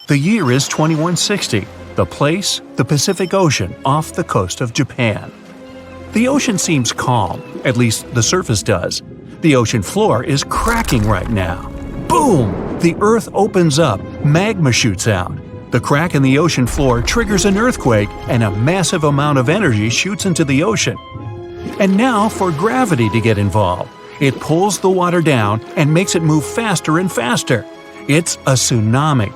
The year is 2160. The place, the Pacific Ocean off the coast of Japan. The ocean seems calm, at least the surface does. The ocean floor is cracking right now. Boom! The earth opens up, magma shoots out. The crack in the ocean floor triggers an earthquake and a massive amount of energy shoots into the ocean. And now for gravity to get involved. It pulls the water down and makes it move faster and faster. It's a tsunami.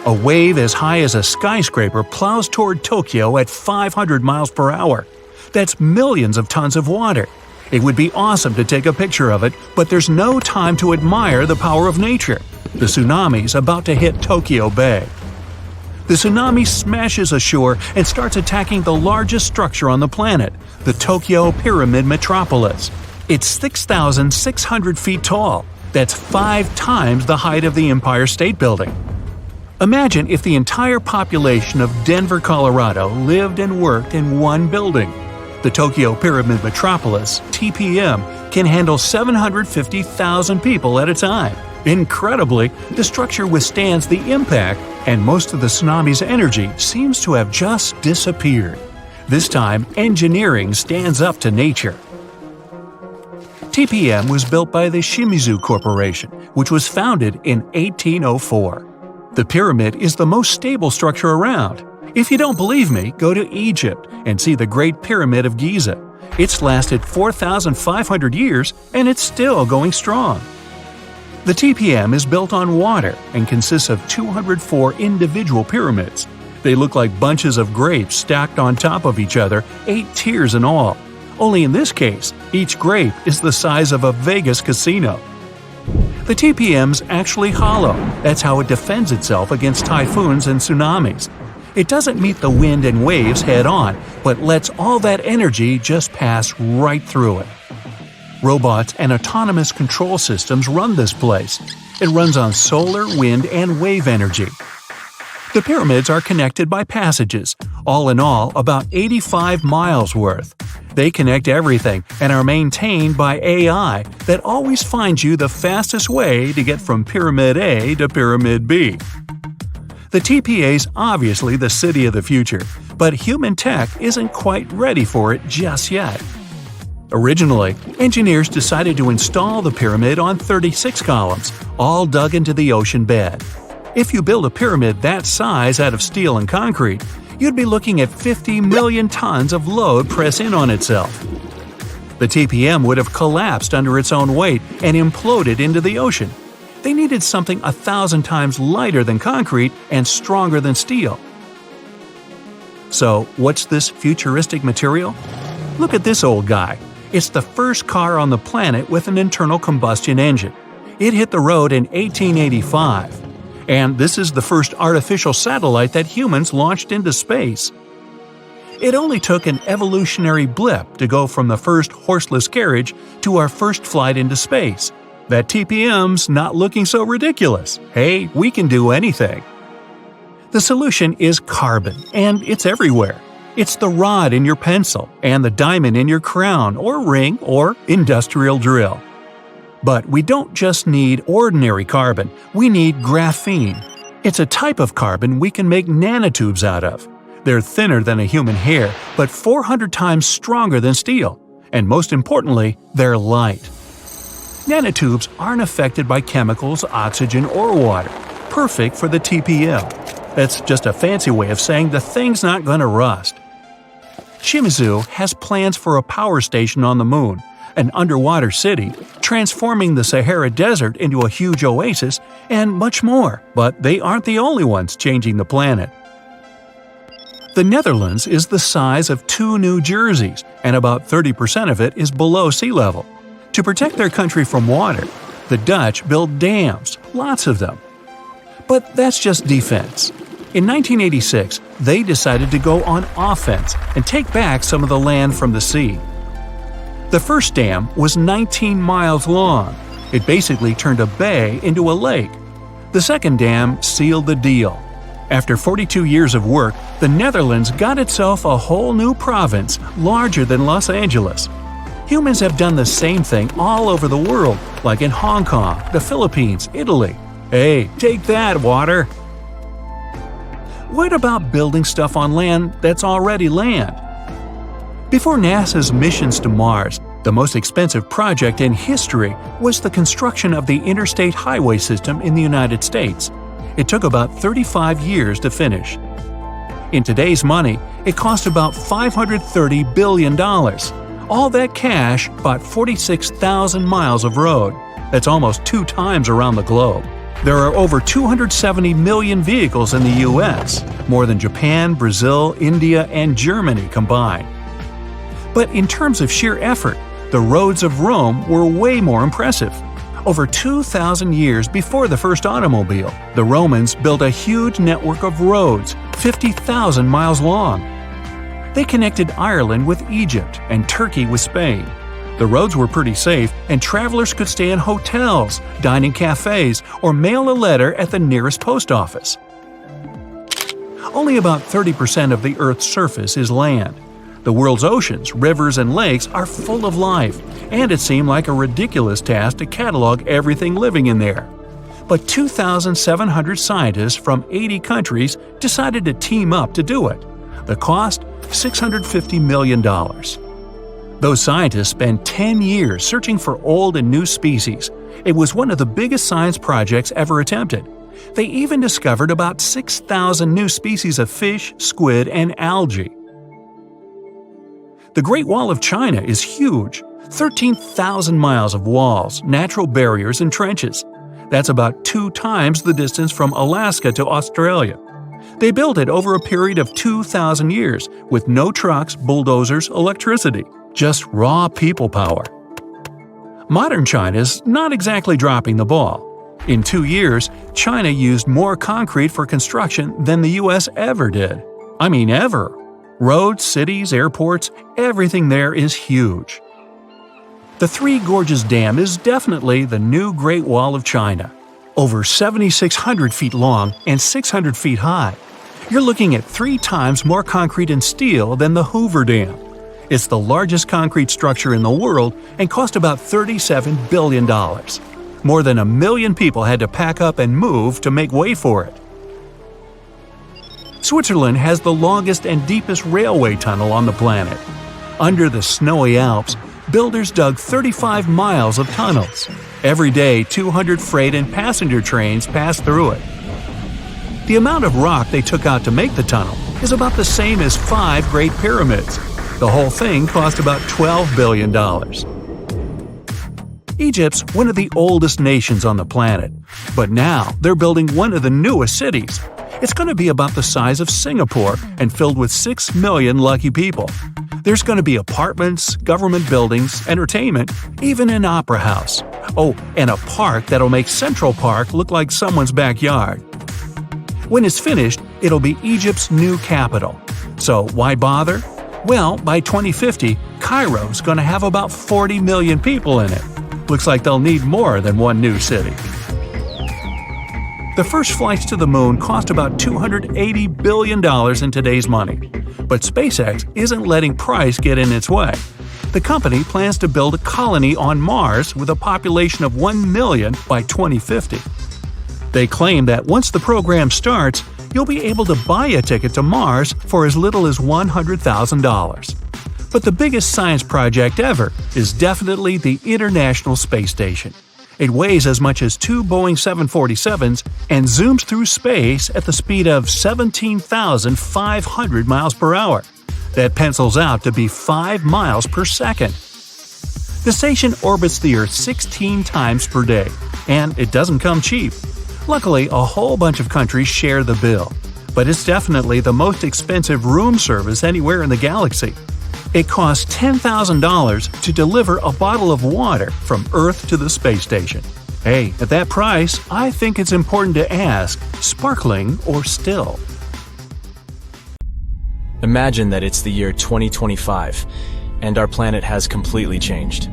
A wave as high as a skyscraper plows toward Tokyo at 500 miles per hour. That's millions of tons of water. It would be awesome to take a picture of it, but there's no time to admire the power of nature. The tsunami's about to hit Tokyo Bay. The tsunami smashes ashore and starts attacking the largest structure on the planet, the Tokyo Pyramid metropolis. It's 6,600 feet tall. That's 5 times the height of the Empire State Building. Imagine if the entire population of Denver, Colorado lived and worked in one building. The Tokyo Pyramid Metropolis, TPM, can handle 750,000 people at a time. Incredibly, the structure withstands the impact, and most of the tsunami's energy seems to have just disappeared. This time, engineering stands up to nature. TPM was built by the Shimizu Corporation, which was founded in 1804. The pyramid is the most stable structure around. If you don't believe me, go to Egypt and see the Great Pyramid of Giza. It's lasted 4,500 years and it's still going strong. The TPM is built on water and consists of 204 individual pyramids. They look like bunches of grapes stacked on top of each other, 8 tiers in all. Only in this case, each grape is the size of a Vegas casino. The TPM's actually hollow. That's how it defends itself against typhoons and tsunamis. It doesn't meet the wind and waves head-on, but lets all that energy just pass right through it. Robots and autonomous control systems run this place. It runs on solar, wind, and wave energy. The pyramids are connected by passages, all in all about 85 miles worth. They connect everything and are maintained by AI that always finds you the fastest way to get from Pyramid A to Pyramid B. The TPA's obviously the city of the future, but human tech isn't quite ready for it just yet. Originally, engineers decided to install the pyramid on 36 columns, all dug into the ocean bed. If you build a pyramid that size out of steel and concrete, you'd be looking at 50 million tons of load press in on itself. The TPM would have collapsed under its own weight and imploded into the ocean. They needed something 1,000 times lighter than concrete and stronger than steel. So, what's this futuristic material? Look at this old guy. It's the first car on the planet with an internal combustion engine. It hit the road in 1885. And this is the first artificial satellite that humans launched into space. It only took an evolutionary blip to go from the first horseless carriage to our first flight into space. That TPM's not looking so ridiculous. Hey, we can do anything. The solution is carbon, and it's everywhere. It's the rod in your pencil, and the diamond in your crown or ring or industrial drill. But we don't just need ordinary carbon, we need graphene. It's a type of carbon we can make nanotubes out of. They're thinner than a human hair, but 400 times stronger than steel. And most importantly, they're light. Nanotubes aren't affected by chemicals, oxygen, or water. Perfect for the TPM. That's just a fancy way of saying the thing's not going to rust. Shimizu has plans for a power station on the moon, an underwater city, transforming the Sahara Desert into a huge oasis, and much more, but they aren't the only ones changing the planet. The Netherlands is the size of 2 New Jerseys, and about 30% of it is below sea level. To protect their country from water, the Dutch built dams, lots of them. But that's just defense. In 1986, they decided to go on offense and take back some of the land from the sea. The first dam was 19 miles long. It basically turned a bay into a lake. The second dam sealed the deal. After 42 years of work, the Netherlands got itself a whole new province larger than Los Angeles. Humans have done the same thing all over the world, like in Hong Kong, the Philippines, Italy. Hey, take that, water! What about building stuff on land that's already land? Before NASA's missions to Mars, the most expensive project in history was the construction of the interstate highway system in the United States. It took about 35 years to finish. In today's money, it cost about $530 billion. All that cash bought 46,000 miles of road. That's almost 2 times around the globe. There are over 270 million vehicles in the U.S., more than Japan, Brazil, India, and Germany combined. But in terms of sheer effort, the roads of Rome were way more impressive. Over 2,000 years before the first automobile, the Romans built a huge network of roads, 50,000 miles long. They connected Ireland with Egypt and Turkey with Spain. The roads were pretty safe, and travelers could stay in hotels, dine in cafes, or mail a letter at the nearest post office. Only about 30% of the Earth's surface is land. The world's oceans, rivers, and lakes are full of life, and it seemed like a ridiculous task to catalog everything living in there. But 2,700 scientists from 80 countries decided to team up to do it. The cost? $650 million. Those scientists spent 10 years searching for old and new species. It was one of the biggest science projects ever attempted. They even discovered about 6,000 new species of fish, squid, and algae. The Great Wall of China is huge. 13,000 miles of walls, natural barriers, and trenches. That's about 2 times the distance from Alaska to Australia. They built it over a period of 2,000 years, with no trucks, bulldozers, electricity. Just raw people power. Modern China's not exactly dropping the ball. In 2 years, China used more concrete for construction than the US ever did. I mean ever. Roads, cities, airports, everything there is huge. The Three Gorges Dam is definitely the new Great Wall of China. Over 7,600 feet long and 600 feet high. You're looking at 3 times more concrete and steel than the Hoover Dam. It's the largest concrete structure in the world and cost about $37 billion. More than 1 million people had to pack up and move to make way for it. Switzerland has the longest and deepest railway tunnel on the planet. Under the snowy Alps, builders dug 35 miles of tunnels. Every day, 200 freight and passenger trains pass through it. The amount of rock they took out to make the tunnel is about the same as 5 Great Pyramids. The whole thing cost about $12 billion. Egypt's one of the oldest nations on the planet, but now they're building one of the newest cities. It's going to be about the size of Singapore and filled with 6 million lucky people. There's going to be apartments, government buildings, entertainment, even an opera house. Oh, and a park that'll make Central Park look like someone's backyard. When it's finished, it'll be Egypt's new capital. So why bother? Well, by 2050, Cairo's going to have about 40 million people in it. Looks like they'll need more than one new city. The first flights to the moon cost about $280 billion in today's money. But SpaceX isn't letting price get in its way. The company plans to build a colony on Mars with a population of 1 million by 2050. They claim that once the program starts, you'll be able to buy a ticket to Mars for as little as $100,000. But the biggest science project ever is definitely the International Space Station. It weighs as much as 2 Boeing 747s and zooms through space at the speed of 17,500 miles per hour. That pencils out to be 5 miles per second. The station orbits the Earth 16 times per day, and it doesn't come cheap. Luckily, a whole bunch of countries share the bill, but it's definitely the most expensive room service anywhere in the galaxy. It costs $10,000 to deliver a bottle of water from Earth to the space station. Hey, at that price, I think it's important to ask, sparkling or still? Imagine that it's the year 2025, and our planet has completely changed.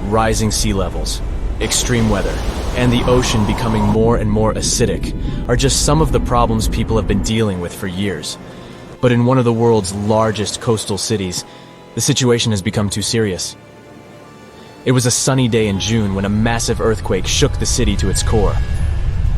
Rising sea levels, extreme weather, and the ocean becoming more and more acidic are just some of the problems people have been dealing with for years. But in one of the world's largest coastal cities, the situation has become too serious. It was a sunny day in June when a massive earthquake shook the city to its core.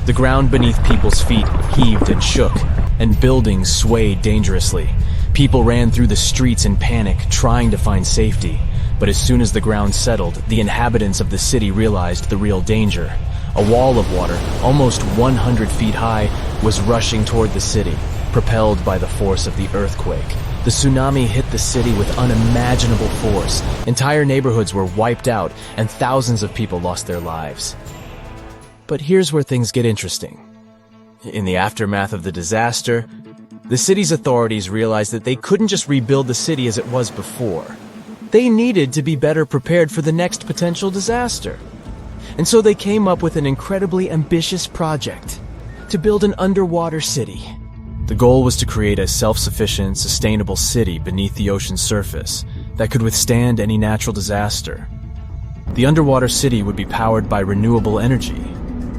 The ground beneath people's feet heaved and shook, and buildings swayed dangerously. People ran through the streets in panic, trying to find safety. But as soon as the ground settled, the inhabitants of the city realized the real danger. A wall of water, almost 100 feet high, was rushing toward the city, propelled by the force of the earthquake. The tsunami hit the city with unimaginable force. Entire neighborhoods were wiped out, and thousands of people lost their lives. But here's where things get interesting. In the aftermath of the disaster, the city's authorities realized that they couldn't just rebuild the city as it was before. They needed to be better prepared for the next potential disaster. And so they came up with an incredibly ambitious project to build an underwater city. The goal was to create a self-sufficient, sustainable city beneath the ocean's surface that could withstand any natural disaster. The underwater city would be powered by renewable energy,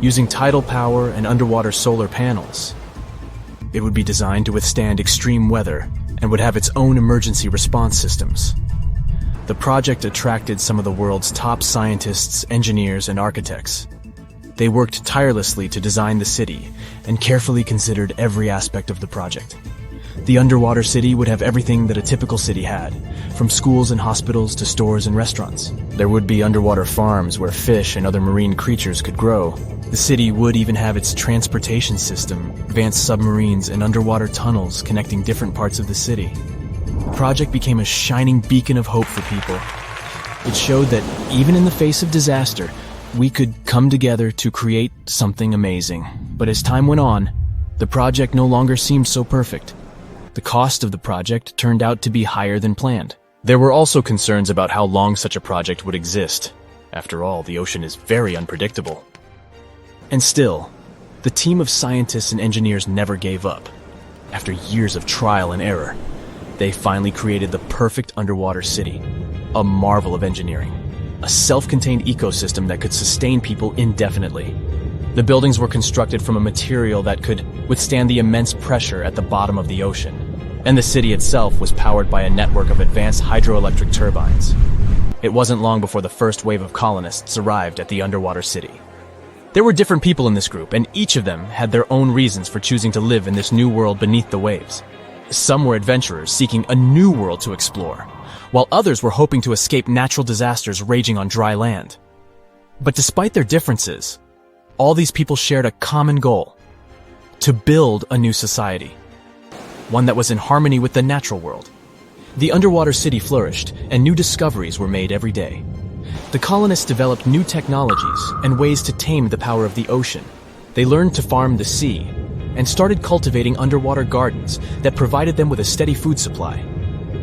using tidal power and underwater solar panels. It would be designed to withstand extreme weather and would have its own emergency response systems. The project attracted some of the world's top scientists, engineers, and architects. They worked tirelessly to design the city and carefully considered every aspect of the project. The underwater city would have everything that a typical city had, from schools and hospitals to stores and restaurants. There would be underwater farms where fish and other marine creatures could grow. The city would even have its transportation system, advanced submarines, and underwater tunnels connecting different parts of the city. The project became a shining beacon of hope for people. It showed that even in the face of disaster, we could come together to create something amazing. But as time went on, the project no longer seemed so perfect. The cost of the project turned out to be higher than planned. There were also concerns about how long such a project would exist. After all, the ocean is very unpredictable. And still, the team of scientists and engineers never gave up. After years of trial and error, they finally created the perfect underwater city, a marvel of engineering, a self-contained ecosystem that could sustain people indefinitely. The buildings were constructed from a material that could withstand the immense pressure at the bottom of the ocean, and the city itself was powered by a network of advanced hydroelectric turbines. It wasn't long before the first wave of colonists arrived at the underwater city. There were different people in this group, and each of them had their own reasons for choosing to live in this new world beneath the waves. Some were adventurers seeking a new world to explore, while others were hoping to escape natural disasters raging on dry land. But despite their differences, all these people shared a common goal: to build a new society, one that was in harmony with the natural world. The underwater city flourished, and new discoveries were made every day. The colonists developed new technologies and ways to tame the power of the ocean. They learned to farm the sea and started cultivating underwater gardens that provided them with a steady food supply.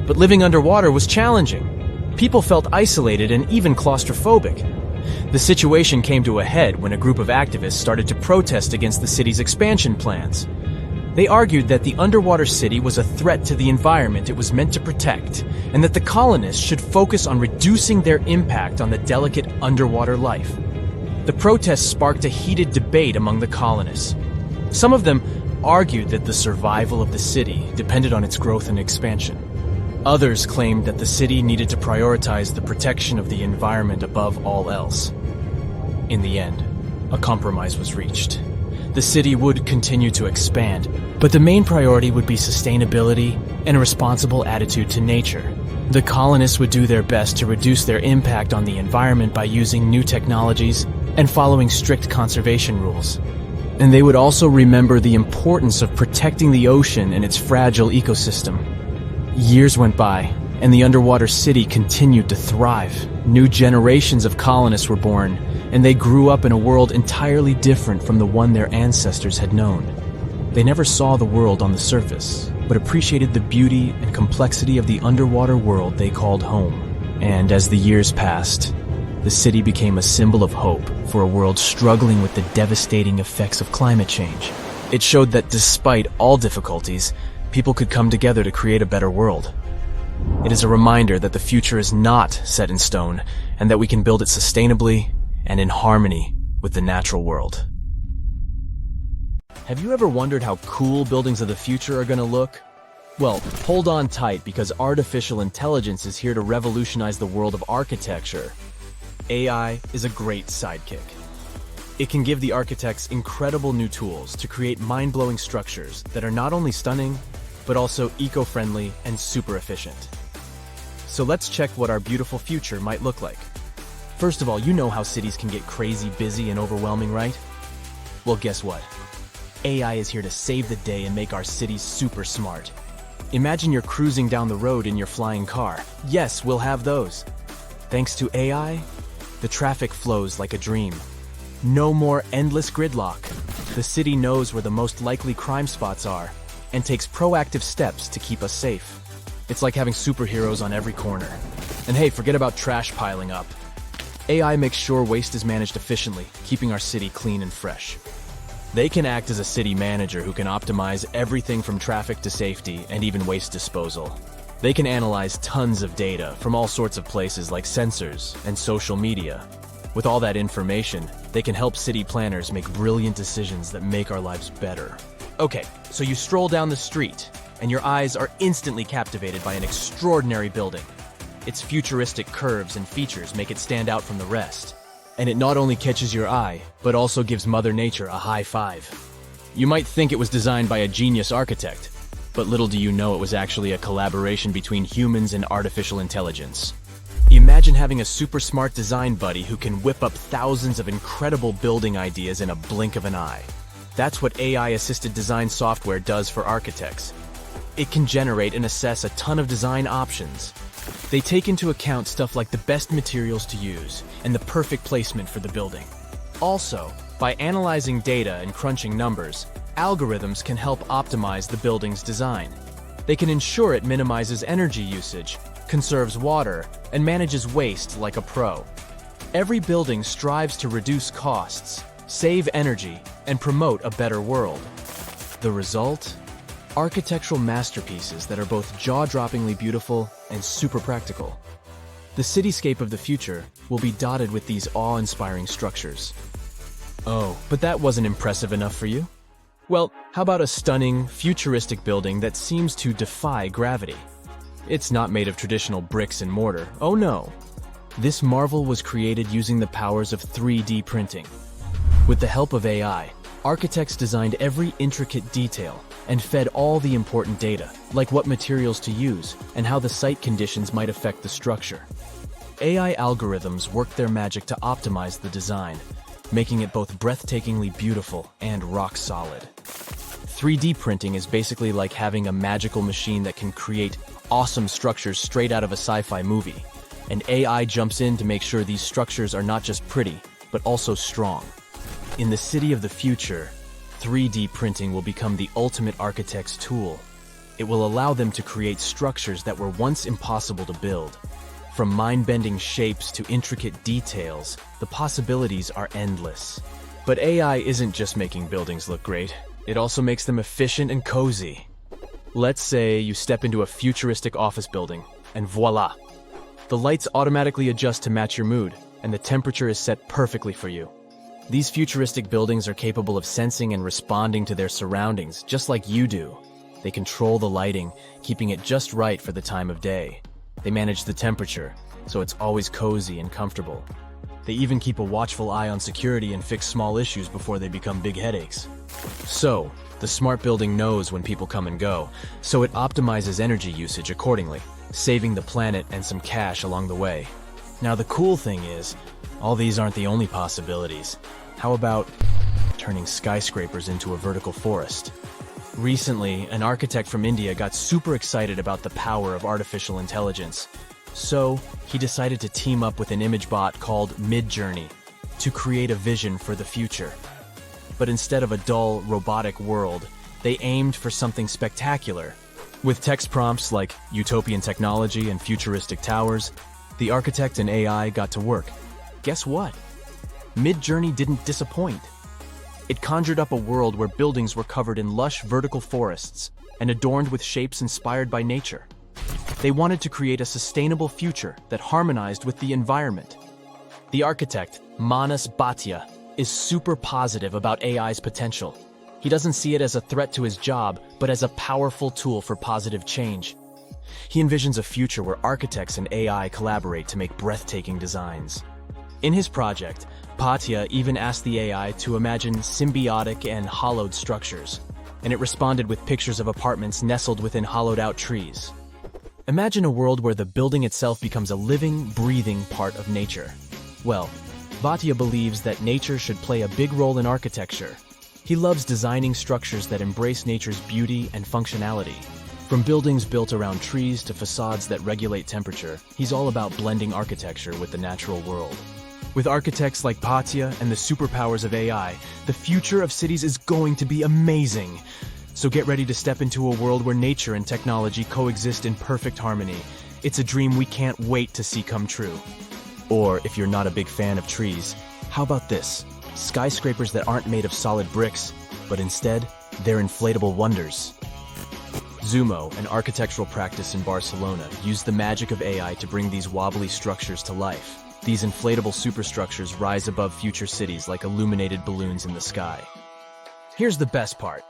But living underwater was challenging. People felt isolated and even claustrophobic. The situation came to a head when a group of activists started to protest against the city's expansion plans. They argued that the underwater city was a threat to the environment it was meant to protect, and that the colonists should focus on reducing their impact on the delicate underwater life. The protests sparked a heated debate among the colonists. Some of them argued that the survival of the city depended on its growth and expansion. Others claimed that the city needed to prioritize the protection of the environment above all else. In the end, a compromise was reached. The city would continue to expand, but the main priority would be sustainability and a responsible attitude to nature. The colonists would do their best to reduce their impact on the environment by using new technologies and following strict conservation rules. And they would also remember the importance of protecting the ocean and its fragile ecosystem. Years went by, and the underwater city continued to thrive. New generations of colonists were born, and they grew up in a world entirely different from the one their ancestors had known. They never saw the world on the surface, but appreciated the beauty and complexity of the underwater world they called home. And as the years passed, the city became a symbol of hope for a world struggling with the devastating effects of climate change. It showed that despite all difficulties, people could come together to create a better world. It is a reminder that the future is not set in stone, and that we can build it sustainably and in harmony with the natural world. Have you ever wondered how cool buildings of the future are going to look? Well, hold on tight, because artificial intelligence is here to revolutionize the world of architecture. AI is a great sidekick. It can give the architects incredible new tools to create mind-blowing structures that are not only stunning, but also eco-friendly and super efficient. So let's check what our beautiful future might look like. First of all, you know how cities can get crazy busy and overwhelming, right? Well, guess what? AI is here to save the day and make our cities super smart. Imagine you're cruising down the road in your flying car. Yes, we'll have those. Thanks to AI, the traffic flows like a dream. No more endless gridlock. The city knows where the most likely crime spots are and takes proactive steps to keep us safe. It's like having superheroes on every corner. And hey, forget about trash piling up. AI makes sure waste is managed efficiently, keeping our city clean and fresh. They can act as a city manager who can optimize everything from traffic to safety and even waste disposal. They can analyze tons of data from all sorts of places like sensors and social media. With all that information, they can help city planners make brilliant decisions that make our lives better. Okay, so you stroll down the street, and your eyes are instantly captivated by an extraordinary building. Its futuristic curves and features make it stand out from the rest. And it not only catches your eye, but also gives Mother Nature a high five. You might think it was designed by a genius architect, but little do you know it was actually a collaboration between humans and artificial intelligence. Imagine having a super smart design buddy who can whip up thousands of incredible building ideas in a blink of an eye. That's what AI-assisted design software does for architects. It can generate and assess a ton of design options. They take into account stuff like the best materials to use and the perfect placement for the building. Also, by analyzing data and crunching numbers, algorithms can help optimize the building's design. They can ensure it minimizes energy usage, conserves water, and manages waste like a pro. Every building strives to reduce costs, save energy, and promote a better world. The result? Architectural masterpieces that are both jaw-droppingly beautiful and super practical. The cityscape of the future will be dotted with these awe-inspiring structures. Oh, but that wasn't impressive enough for you? Well, how about a stunning, futuristic building that seems to defy gravity? It's not made of traditional bricks and mortar. Oh no! This marvel was created using the powers of 3D printing. With the help of AI, architects designed every intricate detail and fed all the important data, like what materials to use and how the site conditions might affect the structure. AI algorithms worked their magic to optimize the design, making it both breathtakingly beautiful and rock solid. 3D printing is basically like having a magical machine that can create awesome structures straight out of a sci-fi movie, and AI jumps in to make sure these structures are not just pretty, but also strong. In the city of the future, 3D printing will become the ultimate architect's tool. It will allow them to create structures that were once impossible to build. From mind-bending shapes to intricate details, the possibilities are endless. But AI isn't just making buildings look great, it also makes them efficient and cozy. Let's say you step into a futuristic office building, and voila! The lights automatically adjust to match your mood, and the temperature is set perfectly for you. These futuristic buildings are capable of sensing and responding to their surroundings, just like you do. They control the lighting, keeping it just right for the time of day. They manage the temperature, so it's always cozy and comfortable. They even keep a watchful eye on security and fix small issues before they become big headaches. So, the smart building knows when people come and go, so it optimizes energy usage accordingly, saving the planet and some cash along the way. Now the cool thing is, all these aren't the only possibilities. How about turning skyscrapers into a vertical forest? Recently, an architect from India got super excited about the power of artificial intelligence. So, he decided to team up with an image bot called Midjourney to create a vision for the future. But instead of a dull, robotic world, they aimed for something spectacular. With text prompts like utopian technology and futuristic towers, the architect and AI got to work. Guess what? Midjourney didn't disappoint. It conjured up a world where buildings were covered in lush vertical forests and adorned with shapes inspired by nature. They wanted to create a sustainable future that harmonized with the environment. The architect, Manas Bhatia, is super positive about AI's potential. He doesn't see it as a threat to his job, but as a powerful tool for positive change. He envisions a future where architects and AI collaborate to make breathtaking designs. In his project, Patya even asked the AI to imagine symbiotic and hollowed structures, and it responded with pictures of apartments nestled within hollowed-out trees. Imagine a world where the building itself becomes a living, breathing part of nature. Well, Bhatia believes that nature should play a big role in architecture. He loves designing structures that embrace nature's beauty and functionality. From buildings built around trees to facades that regulate temperature, he's all about blending architecture with the natural world. With architects like Bhatia and the superpowers of AI, the future of cities is going to be amazing. So get ready to step into a world where nature and technology coexist in perfect harmony. It's a dream we can't wait to see come true. Or, if you're not a big fan of trees, how about this? Skyscrapers that aren't made of solid bricks, but instead, they're inflatable wonders. Zumo, an architectural practice in Barcelona, used the magic of AI to bring these wobbly structures to life. These inflatable superstructures rise above future cities like illuminated balloons in the sky. Here's the best part.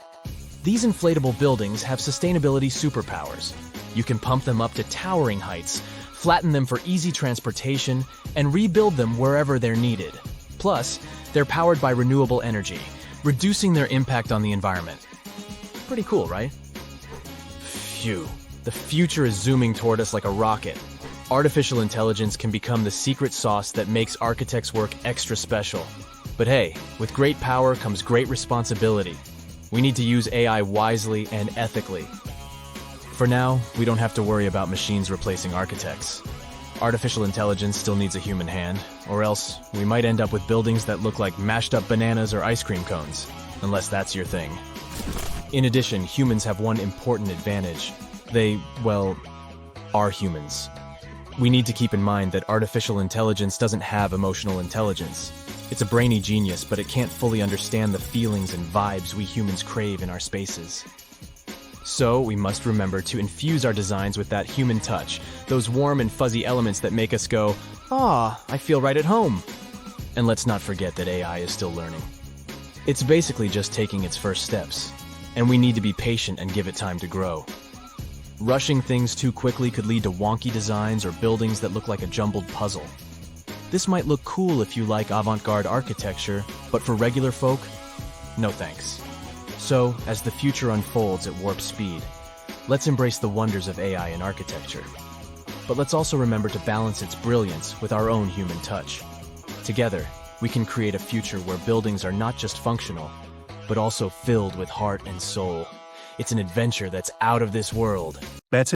These inflatable buildings have sustainability superpowers. You can pump them up to towering heights, flatten them for easy transportation, and rebuild them wherever they're needed. Plus, they're powered by renewable energy, reducing their impact on the environment. Pretty cool, right? Phew. The future is zooming toward us like a rocket. Artificial intelligence can become the secret sauce that makes architects' work extra special. But hey, with great power comes great responsibility. We need to use AI wisely and ethically. For now, we don't have to worry about machines replacing architects. Artificial intelligence still needs a human hand, or else we might end up with buildings that look like mashed up bananas or ice cream cones, unless that's your thing. In addition, humans have one important advantage. They, well, are humans. We need to keep in mind that artificial intelligence doesn't have emotional intelligence. It's a brainy genius, but it can't fully understand the feelings and vibes we humans crave in our spaces. So, we must remember to infuse our designs with that human touch, those warm and fuzzy elements that make us go, "Ah, I feel right at home." And let's not forget that AI is still learning. It's basically just taking its first steps, and we need to be patient and give it time to grow. Rushing things too quickly could lead to wonky designs or buildings that look like a jumbled puzzle. This might look cool if you like avant-garde architecture, but for regular folk, no thanks. So, as the future unfolds at warp speed, let's embrace the wonders of AI in architecture. But let's also remember to balance its brilliance with our own human touch. Together, we can create a future where buildings are not just functional, but also filled with heart and soul. It's an adventure that's out of this world. That's